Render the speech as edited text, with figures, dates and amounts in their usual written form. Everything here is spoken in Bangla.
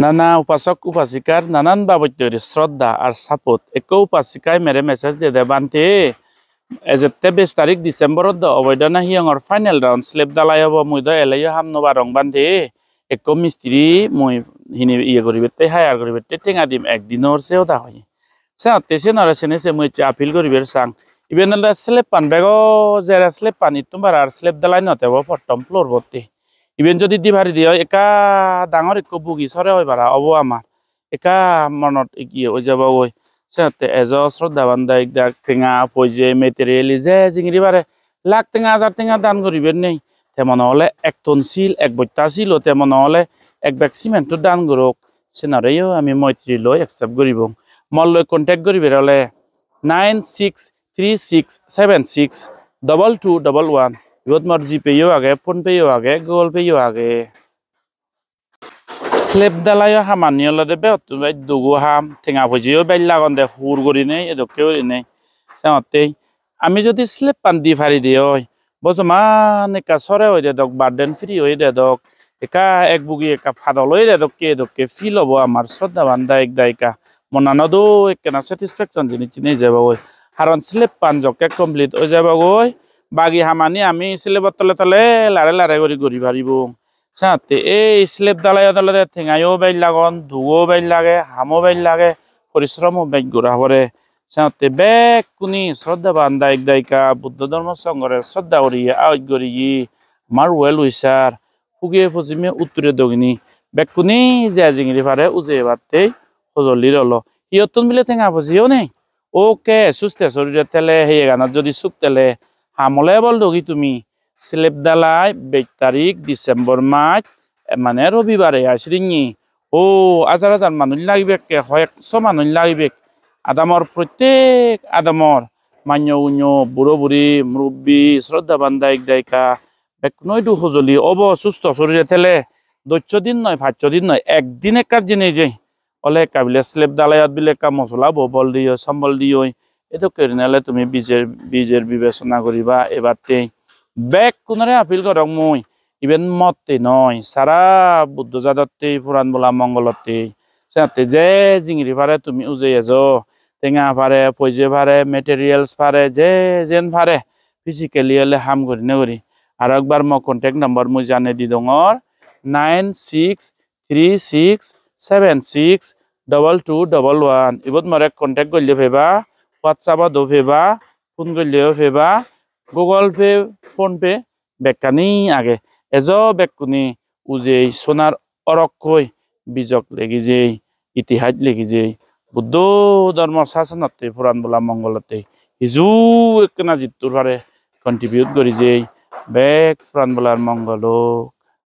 নানা উপাসক উপাসিকার নানান বাবত্যের শ্রদ্ধা আর সাপোর্ট এক উপাসিকায় মেরে মেসেজ দিয়ে দে বানতে এজেতে 20 তারিখ ডিসেম্বর অবৈধনা হিয়ঙর ফাইনাল রাউন্ড স্লেব দালাই হব মুই এলাইও হামনবা রং বান্ধে এক মিস্ত্রি মই হিনি ইয়ে করিবে হায়ার করিবে টেঙা দিম একদিনের সেও দা হয় সাথে সে নরে সেনেছে মুই আপিল করিবের সাং ইভেন স্লেব পান বেগ জেরা স্লেব পানি তোমার আর স্লেব দালাই নতেব প্রথম ফ্লোর ভর্তি ইভেন যদি দিভারি দিও একা ডাঙর এক বুগি সরে হয় বারা অব আমার একা মনত কি ওই যাব ওই সাথে এজ শ্রদ্ধা বান্ধা টেঙা পয়জে মেটেরিয়ালি যে জিঙিরি বারে লাখ টেঙা হাজার টেঙা দান করিবেন নেই তেমন হলে 1 টন শিল 1 বস্তা শিল তেমন হলে 1 ব্যাগ সিমেন্ট দান করুক সেনারেও আমি মৈত্রী লই একসেপ্ট করিব মল লই কন্ট্যাক্ট করিবে হলে 9636762211 ইবত মোর জিপেও আগে ফোন পেও আগে গুগল পেও আগে স্লেব দালাইও হামানিও লদে বে তুই দুগু হাম ঠেঙা ভজিও বেল লাগন দে হুর করি নেই এদকেও নেই সামতেই আমি যদি স্লেব পান দি ফারি দিও বজমান একা সরে হয়ে দে দক বার্ডেন ফ্রি হয়ে দে দক একা এক বুগি একা ফাদল হয়ে দে দকে ফিল হবো আমার শ্রদ্ধা বান্ধা এক দায়িকা মনানদো একনা স্যাটিসফ্যাকশন জিনিস চিনে যাব ওই কারণ স্লেব পান জকে কমপ্লিট হয়ে যাব ওই বাগি হামানি আমি স্লেবর তলে তলে লারে লারে করি গড়ি পারিব সাথে এই স্লেব দালাই দলে ঠেঙাইও বাইল লাগন ধুও বাইল লাগে হামো বাইল লাগে পরিশ্রমও বাইক গোড়া পরে সাথে বেগ কুনি শ্রদ্ধা বান্ধা এক দায়িকা বুদ্ধ ধর্ম সংঘরের শ্রদ্ধা করি আউট করি আমার ওয়েল উইসার ফুগে পশ্চিমে উত্তরে দগিনী বেগ কুনি যে জিঙিরি পারে উজে বারতেই সজলি রল সিহঁতন মিলে ঠেঙা ভজিও নেই ওকে সুস্থে শরীরে তেলে সেই গানত যদি চুক তেলে হামলে বল দগি তুমি স্লেব দালাই 22 তারিখ ডিসেম্বর মাস মানে রবিবারে আসরিঙি ও হাজার হাজার মানুষ লাগবে হয় 100 মানুষ লাগবে আদামর প্রত্যেক আদামর মান্য উন্য বুড়ো বুড়ি মুরব্বী শ্রদ্ধা বান্ধা এক দায়িকা নয়টু সজলি অব সুস্থ শরীরে তেলে 10 দিন নয় 5 দিন নয় একদিন একার জিনিস যে অলে কাবিলে স্লেব দালাইয়াত বিলে কা মশলা বল দিও সম্বল দিও এতো করে নালে তুমি বীজের বিবেচনা করিবা এবারতে ব্যাগ কোনরে আপিল করক মুই ইভেন মতে নয় সারা বুদ্ধ জাদতে পুরাণ বলা মঙ্গলতে সাথে যে জিঙিরি পারে তুমি উজে এজো টেঙা পারে পয়জে পারে মেটেরিয়ালস পারে যে যেন পারে ফিজিক্যালি হলে হাম করি নগরি আর একবার মো কন্ট্যাক্ট নাম্বার মুই জানে দি দঙর 9636762211 ইবত মরে কন্ট্যাক্ট করলে ফেবা হোয়াটসঅ্যাপ দো ফেবা ফোন করলেও ফেবা গুগল পে ফোন পে বেকানি আগে এজ বেকুনি উজে সোনার অরক্ষই বীজক লেগি যে ইতিহাস লেগি যে বুদ্ধ ধর্ম শাসনতে পুরাণ বলা মঙ্গলতে হিজু একনা জিতুর পারে কন্ট্রিবিউট করি যে বেক পুরাণ বলার মঙ্গল